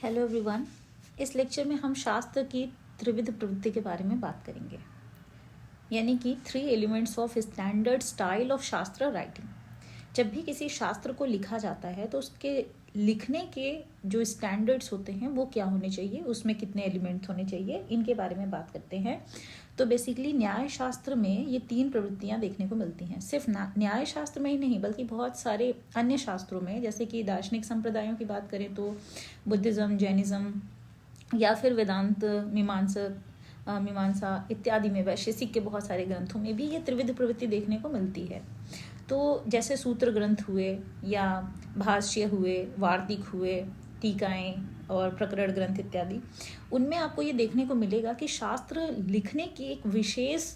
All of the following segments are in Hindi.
Hello everyone. इस लेक्चर में हम शास्त्र की त्रिविध प्रवृत्ति के बारे में बात करेंगे, यानी कि 3 elements of standard style of शास्त्र राइटिंग। जब भी किसी शास्त्र को लिखा जाता है तो उसके लिखने के जो स्टैंडर्ड्स होते हैं वो क्या होने चाहिए, उसमें कितने एलिमेंट्स होने चाहिए, इनके बारे में बात करते हैं। तो बेसिकली न्याय शास्त्र में ये 3 प्रवृत्तियां देखने को मिलती हैं। सिर्फ न्याय शास्त्र में ही नहीं बल्कि बहुत सारे अन्य शास्त्रों में, जैसे कि दार्शनिक संप्रदायों की बात करें तो बुद्धिज्म, जैनिज्म या फिर वेदांत, मीमांसा इत्यादि में, वैशेषिक के बहुत सारे ग्रंथों में भी ये त्रिविध प्रवृत्ति देखने को मिलती है। तो जैसे सूत्र ग्रंथ हुए या भाष्य हुए, वार्तिक हुए, टीकाएं और प्रकरण ग्रंथ इत्यादि, उनमें आपको ये देखने को मिलेगा कि शास्त्र लिखने की एक विशेष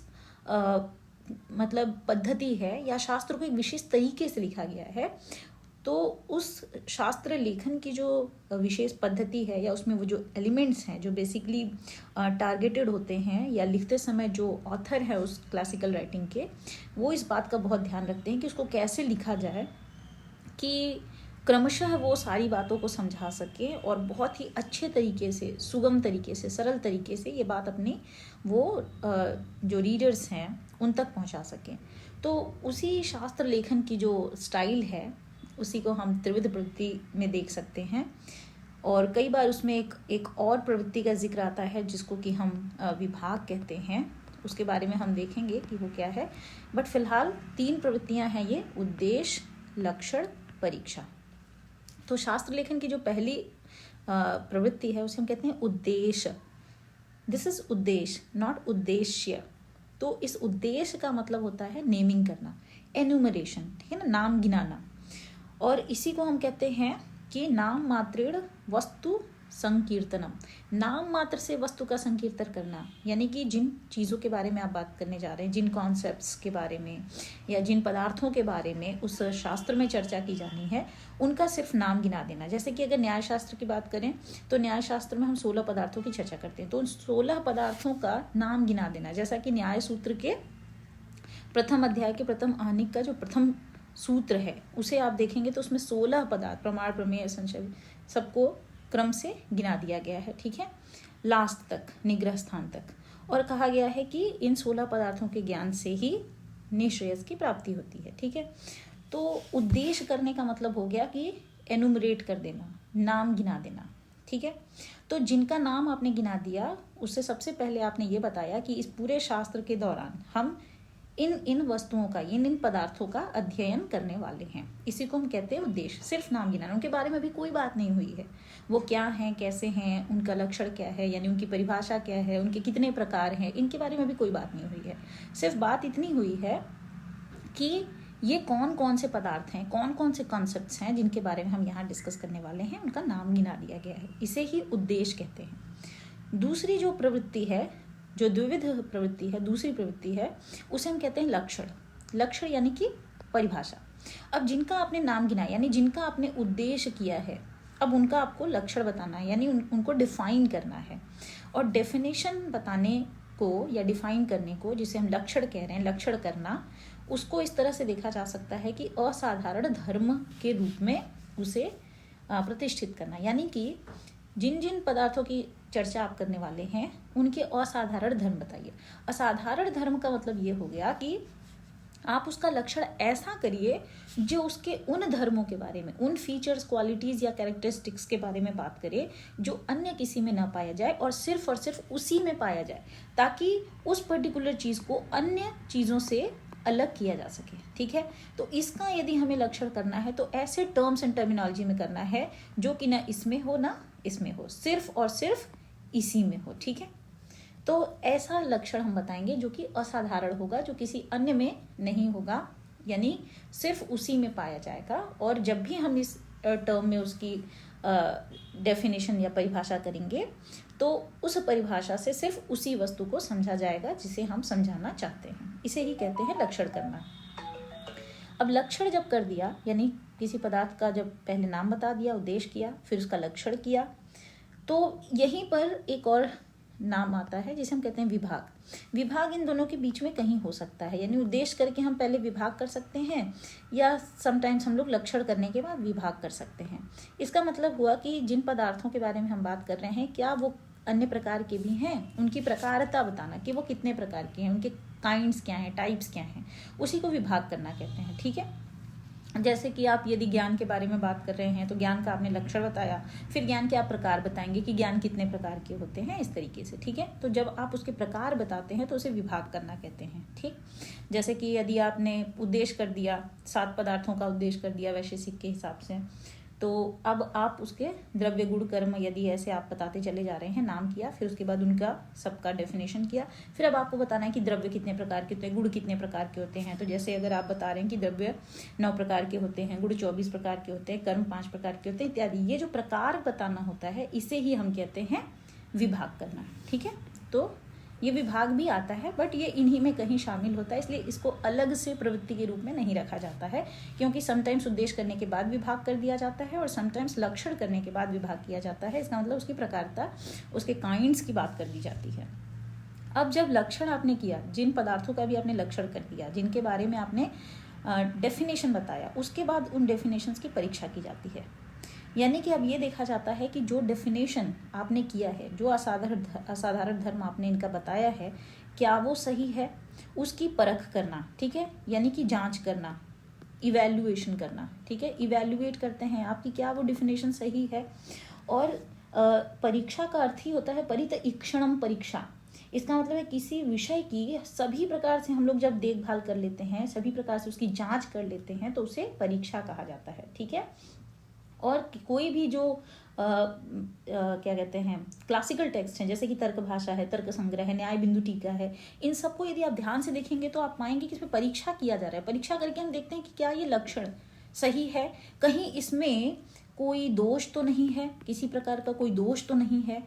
मतलब पद्धति है या शास्त्र को एक विशेष तरीके से लिखा गया है। तो उस शास्त्र लेखन की जो विशेष पद्धति है या उसमें वो जो एलिमेंट्स हैं जो बेसिकली टारगेटेड होते हैं या लिखते समय जो ऑथर है उस क्लासिकल राइटिंग के, वो इस बात का बहुत ध्यान रखते हैं कि उसको कैसे लिखा जाए कि क्रमशः वो सारी बातों को समझा सके और बहुत ही अच्छे तरीके से, सुगम तरीके से, सरल तरीके से ये बात अपनी वो जो रीडर्स हैं उन तक पहुंचा सकें। तो उसी शास्त्र लेखन की जो स्टाइल है उसी को हम त्रिविध प्रवृत्ति में देख सकते हैं। और कई बार उसमें एक और प्रवृत्ति का जिक्र आता है जिसको कि हम विभाग कहते हैं, उसके बारे में हम देखेंगे कि वो क्या है। बट फिलहाल 3 प्रवृत्तियां हैं ये: उद्देश्य, लक्षण, परीक्षा। तो शास्त्र लेखन की जो पहली प्रवृत्ति है उसे हम कहते हैं उद्देश्य। दिस इज उद्देश्य, नॉट उद्देश्य। तो इस उद्देश्य का मतलब होता है नेमिंग करना, एन्यूमरेशन, ठीक है ना, नाम गिनाना। और इसी को हम कहते हैं कि नाम मात्रेण वस्तु संकीर्तनम, नाम मात्र से वस्तु का संकीर्तन करना, यानी कि जिन चीज़ों के बारे में आप बात करने जा रहे हैं, जिन कॉन्सेप्ट्स के बारे में या जिन पदार्थों के बारे में उस शास्त्र में चर्चा की जानी है उनका सिर्फ नाम गिना देना। जैसे कि अगर न्याय शास्त्र की बात करें तो न्याय शास्त्र में हम 16 पदार्थों की चर्चा करते हैं, तो उन 16 पदार्थों का नाम गिना देना। जैसा कि न्याय सूत्र के प्रथम अध्याय के प्रथम आहनिक का जो प्रथम सूत्र है उसे आप देखेंगे तो उसमें 16 पदार्थ, प्रमाण, प्रमेय, संशय, सबको क्रम से गिना दिया गया है, ठीक है, लास्ट तक, निग्रह स्थान तक। और कहा गया है कि इन 16 पदार्थों के ज्ञान से ही निश्रेयस की प्राप्ति होती है, ठीक है। तो उद्देश्य करने का मतलब हो गया कि एनुमरेट कर देना, नाम गिना देना, ठीक है। तो जिनका नाम आपने गिना दिया उससे सबसे पहले आपने ये बताया कि इस पूरे शास्त्र के दौरान हम इन वस्तुओं का, इन पदार्थों का अध्ययन करने वाले हैं। इसी को हम कहते हैं उद्देश्य। सिर्फ नाम गिनाना, उनके बारे में भी कोई बात नहीं हुई है, वो क्या हैं, कैसे हैं, उनका लक्षण क्या है, यानी उनकी परिभाषा क्या है, उनके कितने प्रकार हैं, इनके बारे में भी कोई बात नहीं हुई है। सिर्फ बात इतनी हुई है कि ये कौन कौन से पदार्थ हैं, कौन कौन से कॉन्सेप्ट्स हैं जिनके बारे में हम यहाँ डिस्कस करने वाले हैं, उनका नाम गिना दिया गया है। इसे ही उद्देश्य कहते हैं। दूसरी जो प्रवृत्ति है, जो द्विविध प्रवृत्ति है, दूसरी प्रवृत्ति है, उसे हम कहते हैं लक्षण। लक्षण यानी कि परिभाषा। अब जिनका आपने नाम गिनाया, यानी जिनका आपने उद्देश्य किया है, अब उनका आपको लक्षण बताना है, यानी उनको डिफाइन करना है। और डेफिनेशन बताने को या डिफाइन करने को, जिसे हम लक्षण कह रहे हैं, लक्षण करना, उसको इस तरह से देखा जा सकता है कि असाधारण धर्म के रूप में उसे प्रतिष्ठित करना। यानी कि जिन जिन पदार्थों की चर्चा आप करने वाले हैं उनके असाधारण धर्म बताइए। असाधारण धर्म का मतलब ये हो गया कि आप उसका लक्षण ऐसा करिए जो उसके उन धर्मों के बारे में, उन फीचर्स, क्वालिटीज या कैरेक्टरिस्टिक्स के बारे में बात करे जो अन्य किसी में ना पाया जाए और सिर्फ उसी में पाया जाए, ताकि उस पर्टिकुलर चीज को अन्य चीजों से अलग किया जा सके, ठीक है। तो इसका यदि हमें लक्षण करना है तो ऐसे टर्म्स एंड टर्मिनोलॉजी में करना है जो कि ना इसमें हो ना इसमें हो, सिर्फ और सिर्फ इसी में हो, ठीक है। तो ऐसा लक्षण हम बताएंगे जो कि असाधारण होगा, जो किसी अन्य में नहीं होगा, यानी सिर्फ उसी में पाया जाएगा। और जब भी हम इस टर्म में उसकी डेफिनेशन या परिभाषा करेंगे तो उस परिभाषा से सिर्फ उसी वस्तु को समझा जाएगा जिसे हम समझाना चाहते हैं। इसे ही कहते हैं लक्षण करना। अब लक्षण जब कर दिया, यानी किसी पदार्थ का जब पहले नाम बता दिया, उद्देश्य किया, फिर उसका लक्षण किया, तो यहीं पर एक और नाम आता है जिसे हम कहते हैं विभाग। विभाग इन दोनों के बीच में कहीं हो सकता है, यानी उद्देश्य करके हम पहले विभाग कर सकते हैं या समटाइम्स हम लोग लक्षण करने के बाद विभाग कर सकते हैं। इसका मतलब हुआ कि जिन पदार्थों के बारे में हम बात कर रहे हैं क्या वो अन्य प्रकार के भी हैं, उनकी प्रकारता बताना कि वो कितने प्रकार के हैं, उनके काइंड्स क्या हैं, टाइप्स क्या हैं, उसी को विभाग करना कहते हैं। ठीक है, जैसे कि आप यदि ज्ञान के बारे में बात कर रहे हैं तो ज्ञान का आपने लक्षण बताया, फिर ज्ञान के आप प्रकार बताएंगे कि ज्ञान कितने प्रकार के होते हैं, इस तरीके से। ठीक है, तो जब आप उसके प्रकार बताते हैं तो उसे विभाग करना कहते हैं। ठीक, जैसे कि यदि आपने उद्देश्य कर दिया, 7 पदार्थों का उद्देश्य कर दिया वैशेषिक के हिसाब से, तो अब आप उसके द्रव्य गुण कर्म यदि ऐसे आप बताते चले जा रहे हैं, नाम किया, फिर उसके बाद उनका सबका डेफिनेशन किया, फिर अब आपको बताना है कि द्रव्य कितने प्रकार के होते हैं, गुण कितने प्रकार के होते हैं। तो जैसे अगर आप बता रहे हैं कि द्रव्य 9 प्रकार के होते हैं, गुण 24 प्रकार के होते हैं, कर्म 5 प्रकार के होते हैं इत्यादि, ये जो प्रकार बताना होता है इसे ही हम कहते हैं विभाग करना। ठीक है, तो ये विभाग भी आता है बट ये इन्हीं में कहीं शामिल होता है, इसलिए इसको अलग से प्रवृत्ति के रूप में नहीं रखा जाता है, क्योंकि समटाइम्स उद्देश्य करने के बाद विभाग कर दिया जाता है और समटाइम्स लक्षण करने के बाद विभाग किया जाता है। इसका मतलब उसकी प्रकारता, उसके काइंड्स की बात कर दी जाती है। अब जब लक्षण आपने किया, जिन पदार्थों का भी आपने लक्षण कर दिया, जिनके बारे में आपने डेफिनेशन बताया, उसके बाद उन डेफिनेशंस की परीक्षा की जाती है। यानी कि अब ये देखा जाता है कि जो डेफिनेशन आपने किया है, जो असाधारण धर्म आपने इनका बताया है, क्या वो सही है, उसकी परख करना। ठीक है, यानी कि जांच करना, इवैल्यूएशन करना। ठीक है, इवैल्यूएट करते हैं आप कि क्या वो डेफिनेशन सही है। और परीक्षा का अर्थ ही होता है परितईक्षणम परीक्षा। इसका मतलब है किसी विषय की सभी प्रकार से हम लोग जब देखभाल कर लेते हैं, सभी प्रकार से उसकी जांच कर लेते हैं, तो उसे परीक्षा कहा जाता है। ठीक है, और कोई भी जो क्या कहते हैं क्लासिकल टेक्स्ट हैं, जैसे कि तर्क भाषा है, तर्क संग्रह है, न्याय बिंदु टीका है, इन सबको यदि आप ध्यान से देखेंगे तो आप पाएंगे कि इसमें परीक्षा किया जा रहा है। परीक्षा करके हम देखते हैं कि क्या ये लक्षण सही है, कहीं इसमें कोई दोष तो नहीं है, किसी प्रकार का कोई दोष तो नहीं है।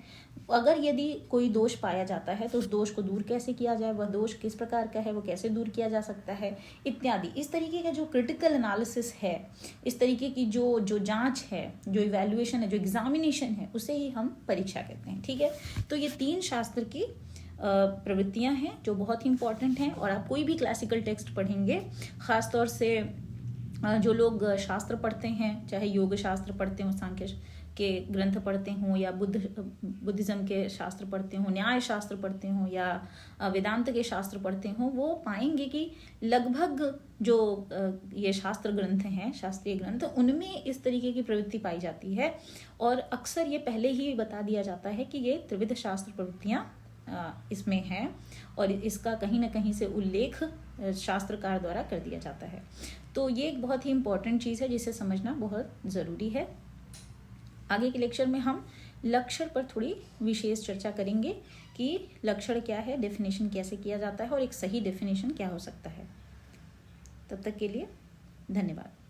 अगर यदि कोई दोष पाया जाता है तो उस दोष को दूर कैसे किया जाए, वह दोष किस प्रकार का है, वो कैसे दूर किया जा सकता है, इत्यादि। इस तरीके का जो क्रिटिकल एनालिसिस है, इस तरीके की जो जांच है, जो इवैल्यूएशन है, जो एग्जामिनेशन है, उसे ही हम परीक्षा कहते हैं। ठीक है, तो ये 3 शास्त्र की प्रवृत्तियां हैं जो बहुत ही इंपॉर्टेंट हैं। और आप कोई भी क्लासिकल टेक्स्ट पढ़ेंगे, खासतौर से जो लोग शास्त्र पढ़ते हैं, चाहे योग शास्त्र पढ़ते हों, सांख्य के ग्रंथ पढ़ते हों, या बुद्धिज्म के शास्त्र पढ़ते हों, न्याय शास्त्र पढ़ते हों, या वेदांत के शास्त्र पढ़ते हों, वो पाएंगे कि लगभग जो ये शास्त्र ग्रंथ हैं, शास्त्रीय ग्रंथ, उनमें इस तरीके की प्रवृत्ति पाई जाती है। और अक्सर ये पहले ही बता दिया जाता है कि ये त्रिविध शास्त्र प्रवृत्तियाँ इसमें हैं, और इसका कहीं ना कहीं से उल्लेख शास्त्रकार द्वारा कर दिया जाता है। तो ये एक बहुत ही इम्पॉर्टेंट चीज़ है जिसे समझना बहुत ज़रूरी है। आगे के लेक्चर में हम लक्षण पर थोड़ी विशेष चर्चा करेंगे कि लक्षण क्या है, डेफिनेशन कैसे किया जाता है, और एक सही डेफिनेशन क्या हो सकता है। तब तक के लिए धन्यवाद।